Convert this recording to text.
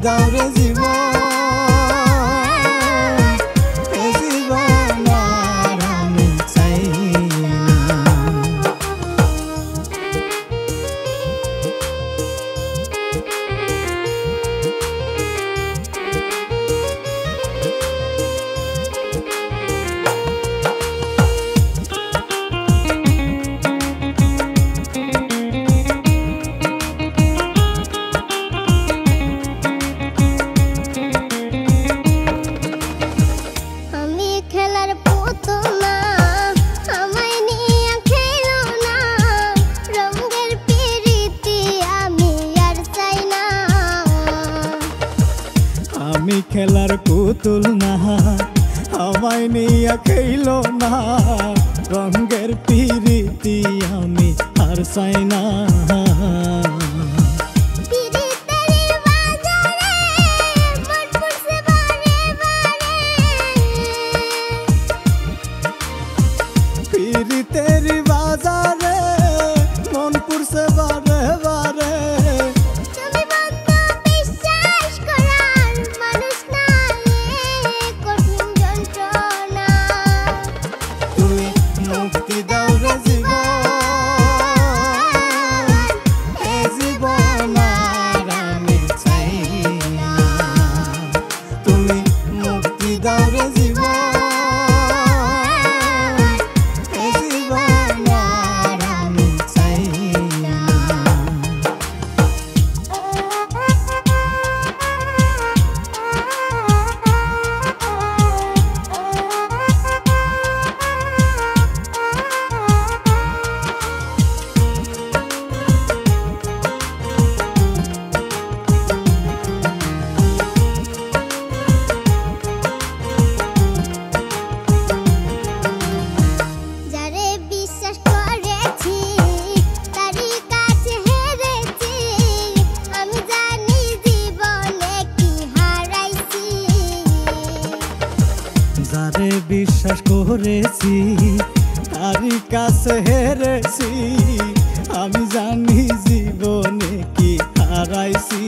দাও রে জীবন, এ জীবন আর আমি চাই না। আমি খেলার পুতুল না, আমায় নিয়ে খেলো না, রঙের পিরিতি আমি আর চাই না। পিরিতেরি বাজারে মন পুরছে বারে বারে, মুক্তি দাও রে জীবন, এ জীবন আর আমি চাই না। তুমি মুক্তি দাও রে জীবন, এ জীবন আর আমি চাই না। যারে বিশ্বাস করেছি তারই কাছে হেরেছি, আমি জানি জীবনে কি হারাইছি।